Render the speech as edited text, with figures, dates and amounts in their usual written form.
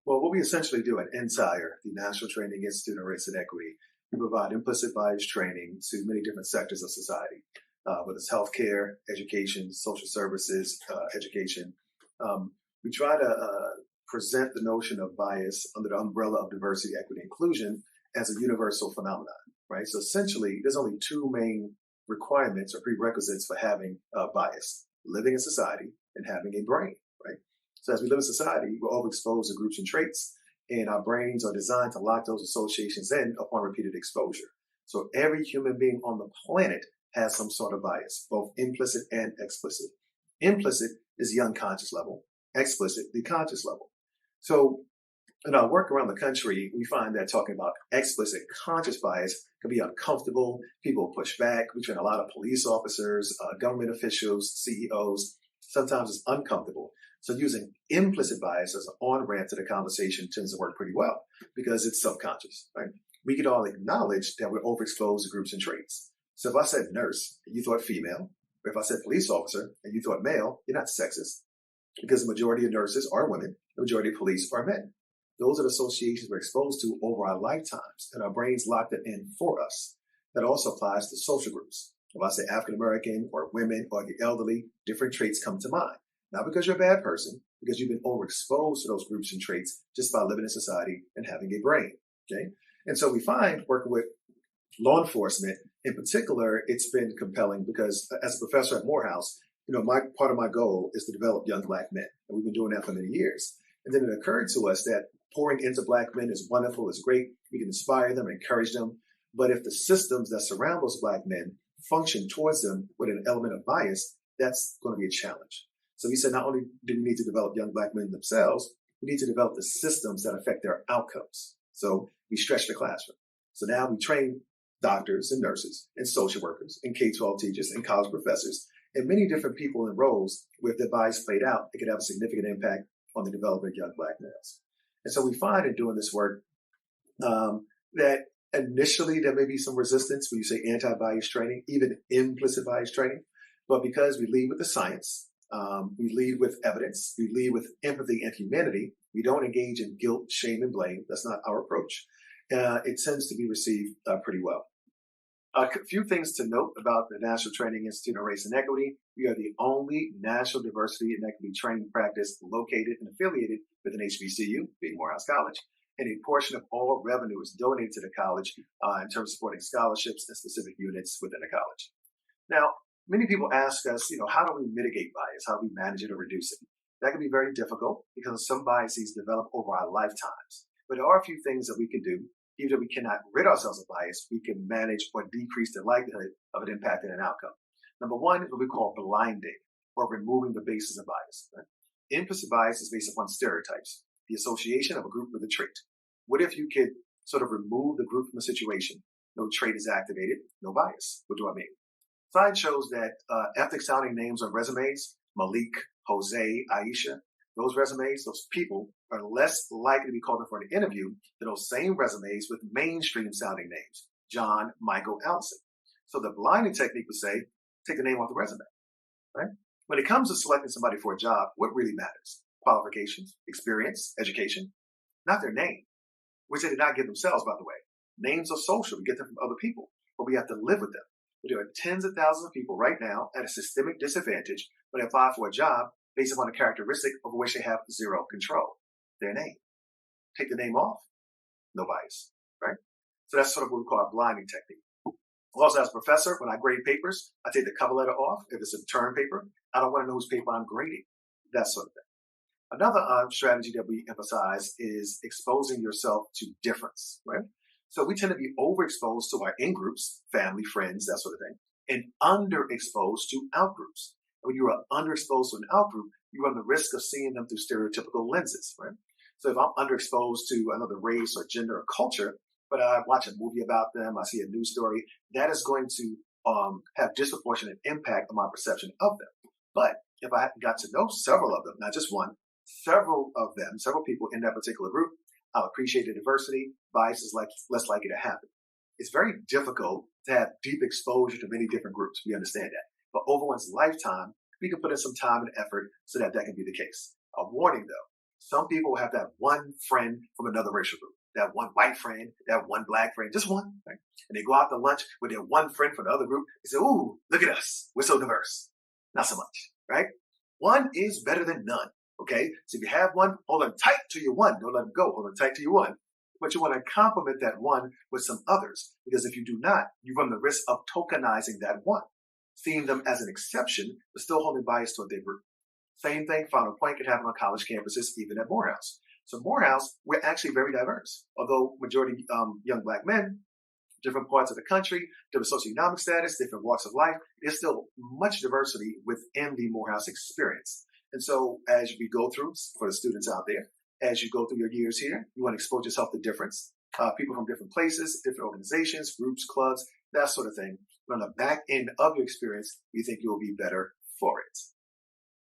Well, what we essentially do at NTIRE, the National Training Institute on Race and Equity, we provide implicit bias training to many different sectors of society, whether it's healthcare, education, social services, education. We try to present the notion of bias under the umbrella of diversity, equity, inclusion as a universal phenomenon, right? So essentially, there's only two main requirements or prerequisites for having bias: living in society and having a brain, right? So as we live in society, we're overexposed to groups and traits, and our brains are designed to lock those associations in upon repeated exposure. So every human being on the planet has some sort of bias, both implicit and explicit. Implicit is the unconscious level, explicit, the conscious level. So in our work around the country, we find that talking about explicit conscious bias can be uncomfortable. People push back. We train a lot of police officers, government officials, CEOs. Sometimes it's uncomfortable. So using implicit bias as an on-ramp to the conversation tends to work pretty well because it's subconscious, right? We could all acknowledge that we're overexposed to groups and traits. So if I said nurse and you thought female, or if I said police officer and you thought male, you're not sexist because the majority of nurses are women, the majority of police are men. Those are the associations we're exposed to over our lifetimes, and our brains locked it in for us. That also applies to social groups. If I say African American or women or the elderly, different traits come to mind. Not because you're a bad person, because you've been overexposed to those groups and traits just by living in society and having a brain. Okay, and so we find working with law enforcement in particular, it's been compelling because as a professor at Morehouse, my part of my goal is to develop young Black men, and we've been doing that for many years. And then it occurred to us that pouring into Black men is wonderful, is great. We can inspire them, encourage them. But if the systems that surround those Black men function towards them with an element of bias, that's going to be a challenge. So we said not only do we need to develop young Black men themselves, we need to develop the systems that affect their outcomes. So we stretch the classroom. So now we train doctors and nurses and social workers and K-12 teachers and college professors and many different people in roles where if their bias played out, it could have a significant impact on the development of young Black males. And so we find in doing this work that initially there may be some resistance when you say anti-bias training, even implicit bias training. But because we lead with the science, we lead with evidence, we lead with empathy and humanity, we don't engage in guilt, shame, and blame. That's not our approach. It tends to be received pretty well. A few things to note about the National Training Institute on Race and Equity. We are the only national diversity and equity training practice located and affiliated with an HBCU, being Morehouse College, and a portion of all revenue is donated to the college in terms of supporting scholarships and specific units within the college. Now, many people ask us, how do we mitigate bias? How do we manage it or reduce it? That can be very difficult because some biases develop over our lifetimes. But there are a few things that we can do. Even if we cannot rid ourselves of bias, we can manage or decrease the likelihood of it impacting an outcome. Number one is what we call blinding or removing the basis of bias. Right? Implicit bias is based upon stereotypes, the association of a group with a trait. What if you could sort of remove the group from the situation? No trait is activated, no bias. What do I mean? Science shows that ethnic sounding names on resumes, Malik, Jose, Aisha, those resumes, those people are less likely to be called in for an interview than those same resumes with mainstream sounding names, John, Michael, Allison. So the blinding technique would say, take the name off the resume, right? When it comes to selecting somebody for a job, what really matters? Qualifications, experience, education, not their name, which they did not give themselves, by the way. Names are social. We get them from other people, but we have to live with them. But there are tens of thousands of people right now at a systemic disadvantage when they apply for a job based upon a characteristic over which they have zero control, their name. Take the name off, no bias, right? So that's sort of what we call a blinding technique. Also, as a professor, when I grade papers, I take the cover letter off. If it's a term paper, I don't want to know whose paper I'm grading, that sort of thing. Another strategy that we emphasize is exposing yourself to difference, right? So we tend to be overexposed to our in-groups, family, friends, that sort of thing, and underexposed to out-groups. When you are underexposed to an out-group, you run the risk of seeing them through stereotypical lenses, right? So if I'm underexposed to another race or gender or culture, but I watch a movie about them, I see a news story, that is going to have disproportionate impact on my perception of them. But if I got to know several of them, not just one, several of them, several people in that particular group, I'll appreciate the diversity. Bias is less likely to happen. It's very difficult to have deep exposure to many different groups. We understand that. But over one's lifetime, we can put in some time and effort so that that can be the case. A warning, though, Some people have that one friend from another racial group, that one white friend, that one black friend, just one, right? And they go out to lunch with their one friend from the other group. They say, "Ooh, look at us. We're so diverse." Not so much, right? One is better than none. Okay. So if you have one, hold on tight to your one. Don't let them go. Hold on tight to your one. But you want to complement that one with some others, because if you do not, you run the risk of tokenizing that one, seeing them as an exception, but still holding bias toward their group. Same thing, final point, can happen on college campuses, even at Morehouse. So Morehouse, we're actually very diverse. Although majority young black men, different parts of the country, different socioeconomic status, different walks of life, there's still much diversity within the Morehouse experience. And so as we go through, for the students out there, as you go through your years here, you want to expose yourself to difference. People from different places, different organizations, groups, clubs, that sort of thing. But on the back end of your experience, you think you'll be better for it.